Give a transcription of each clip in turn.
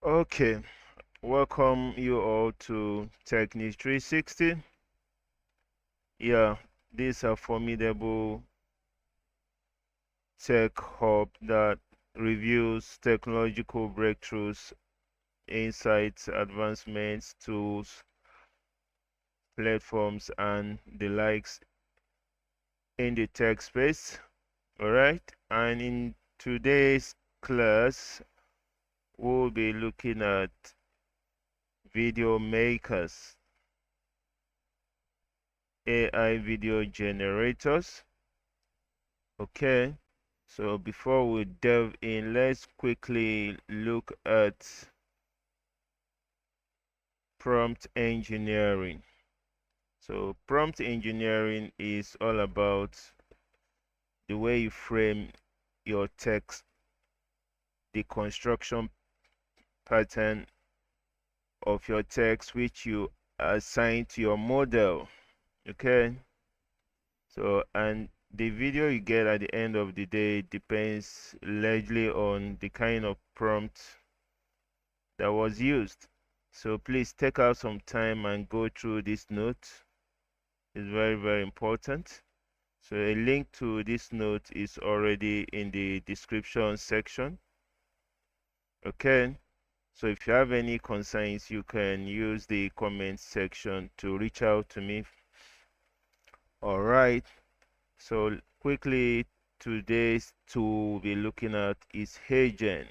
Okay, welcome you all to Technique 360. Yeah, this is a formidable tech hub that reviews technological breakthroughs, insights, advancements, tools, platforms, and the likes in the tech space. All right, and in today's class, we'll be looking at video makers, AI video generators. Okay, so before we delve in, let's quickly look at prompt engineering. So prompt engineering is all about the way you frame your text, the construction pattern of your text which you assign to your model. Okay, so and the video you get at the end of the day depends largely on the kind of prompt that was used. So please take out some time and go through this note. It's very, very important. So a link to this note is already in the description section. Okay. So if you have any concerns, you can use the comment section to reach out to me. All right. So quickly, today's tool we'll be looking at is HeyGen.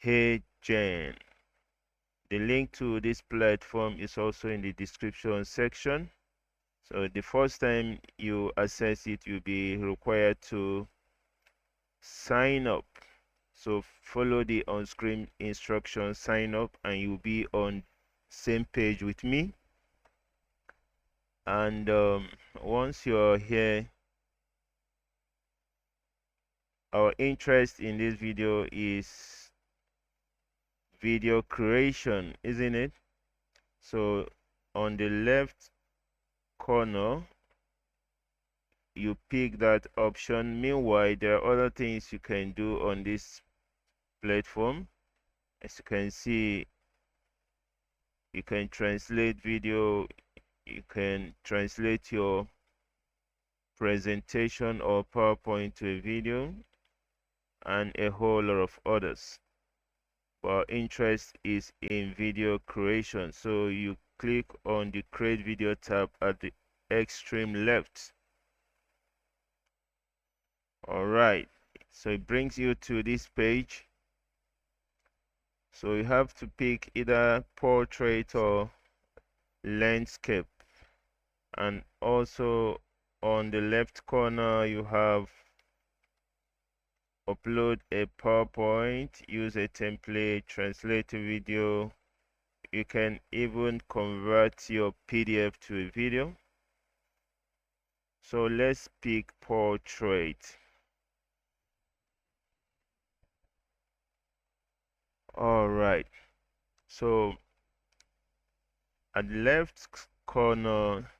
HeyGen. The link to this platform is also in the description section. So the first time you access it, you'll be required to sign up. So follow the on-screen instructions, sign up, and you'll be on same page with me. And once you're here, our interest in this video is video creation, isn't it? So on the left corner, you pick that option. Meanwhile, there are other things you can do on this platform. As you can see, you can translate video, you can translate your presentation or PowerPoint to a video, and a whole lot of others. But our interest is in video creation, so you click on the create video tab at the extreme left. All right, so it brings you to this page. So you have to pick either portrait or landscape, and also on the left corner you have upload a PowerPoint, use a template, translate a video. You can even convert your PDF to a video. So let's pick portrait. All right, so at the left corner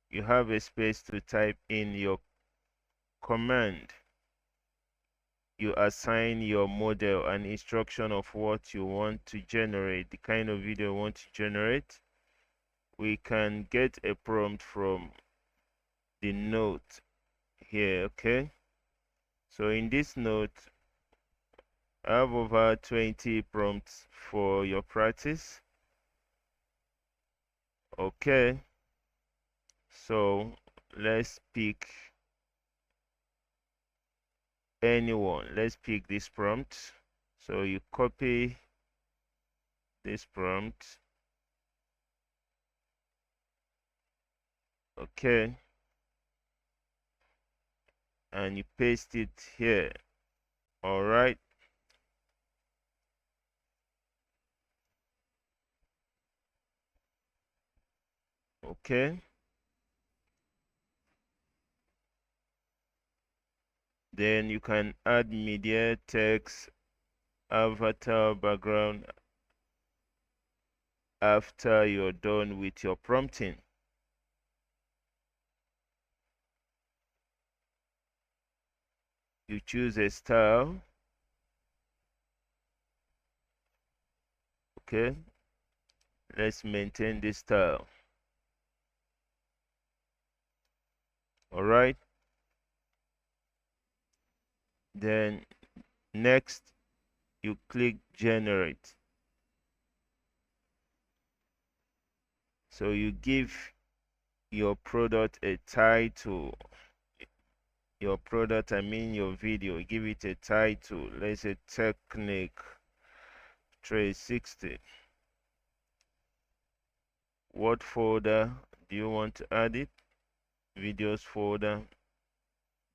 you have a space to type in your command. You assign your model an instruction of what you want to generate, the kind of video you want to generate. We can get a prompt from the note here. Okay, so in this note I have over 20 prompts for your practice. Okay, so let's pick anyone. Let's pick this prompt. So you copy this prompt. Okay, and you paste it here. All right, okay, then you can add media, text, avatar, background after you're done with your prompting. You choose a style. Okay, let's maintain this style. All right, then next you click generate. So you give your product a title. Your product, I mean your video, give it a title. Let's say Technique 360. What folder do you want to add it? Videos folder.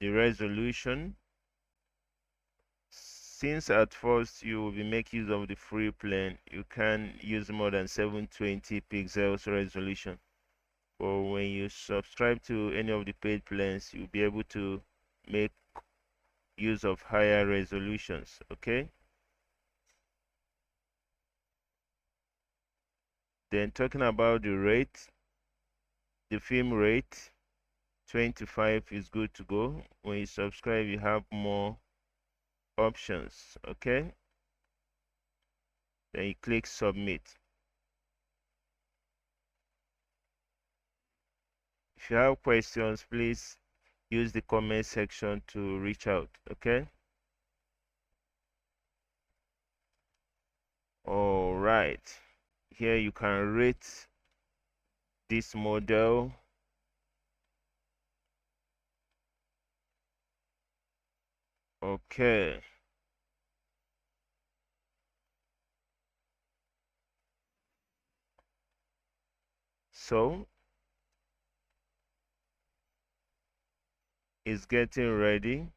The resolution. Since at first you will be making use of the free plan, you can use more than 720 pixels resolution. But when you subscribe to any of the paid plans, you'll be able to make use of higher resolutions. Okay. Then talking about the rate, the film rate, 25 is good to go. When you subscribe, you have more options. Okay. Then you click submit. If you have questions, please use the comment section to reach out. Okay. All right. Here you can rate this model. Okay. So it's getting ready.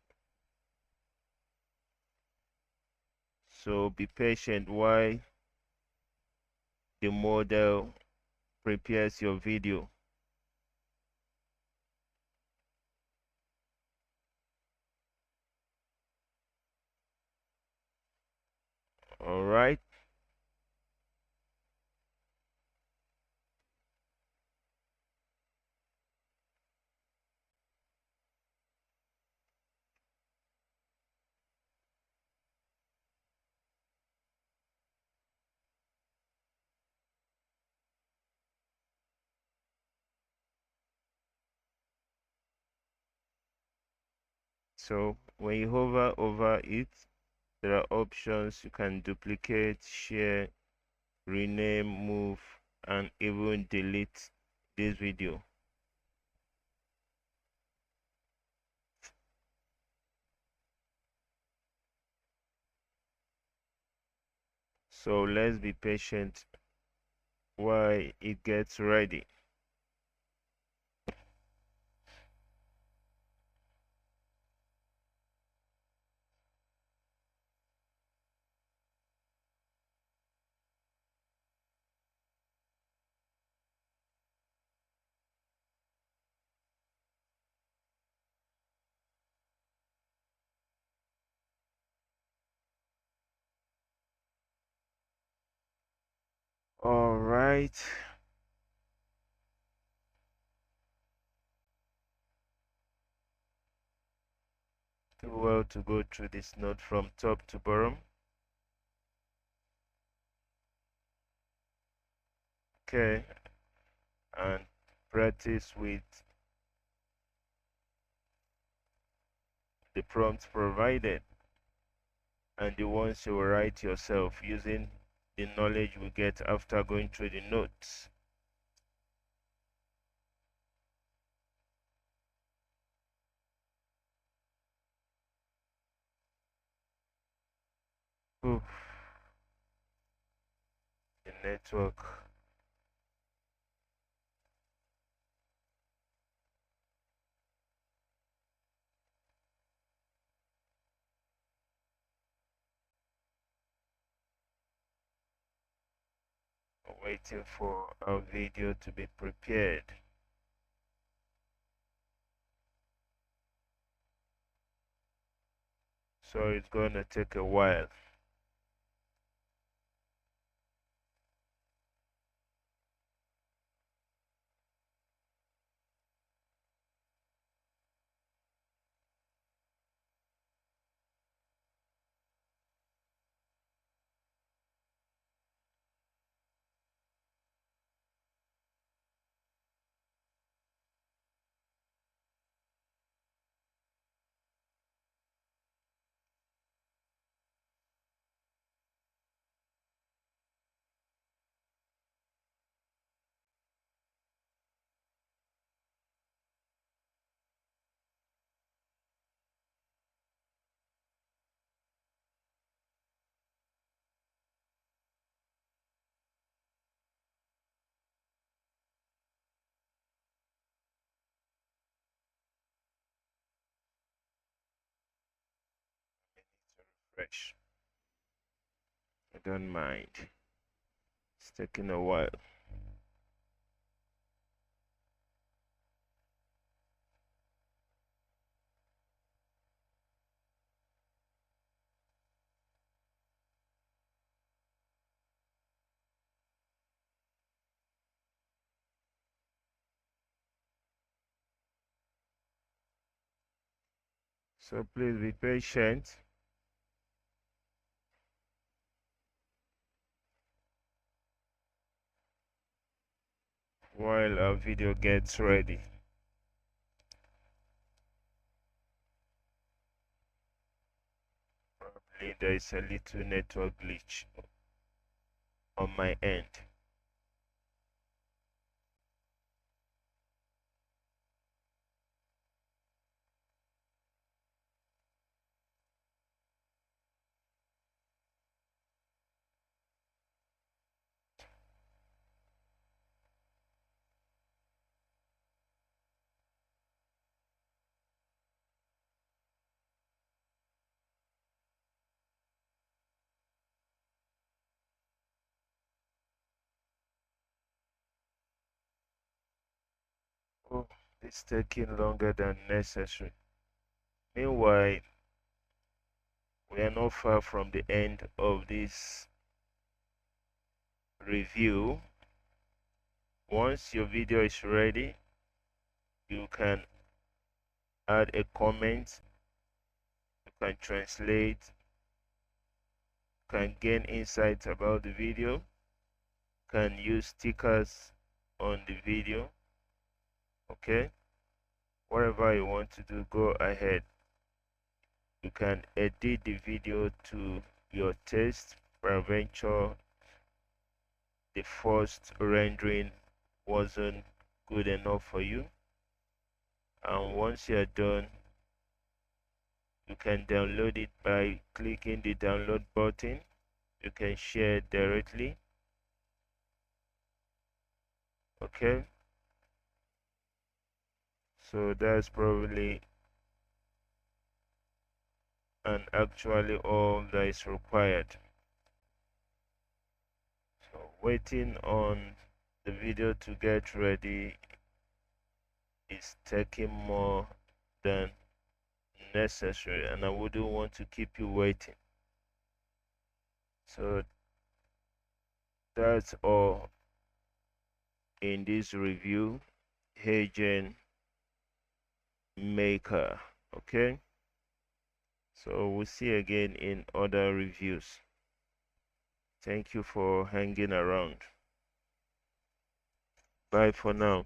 So be patient while the model prepares your video. All right. So when you hover over it, there are options. You can duplicate, share, rename, move, and even delete this video. So let's be patient while it gets ready. All right. Do well to go through this note from top to bottom. Okay. And practice with the prompts provided and the ones you will write yourself using the knowledge we get after going through the notes. Oof. The network. Waiting for our video to be prepared. So it's gonna take a while. refresh. I don't mind. It's taking a while. So please be patient while our video gets ready. Probably there is a little network glitch on my end. Oh, it's taking longer than necessary. Meanwhile, we are not far from the end of this review. Once your video is ready, you can add a comment, you can translate, you can gain insights about the video, you can use stickers on the video. Okay, whatever you want to do, go ahead. You can edit the video to your taste. Peradventure the first rendering wasn't good enough for you, and once you're done, you can download it by clicking the download button. You can share it directly. Okay, so that's probably and actually all that is required. So waiting on the video to get ready is taking more than necessary, and I wouldn't want to keep you waiting. So that's all in this review, agent maker. Okay, so we'll see again in other reviews. Thank you for hanging around. Bye for now.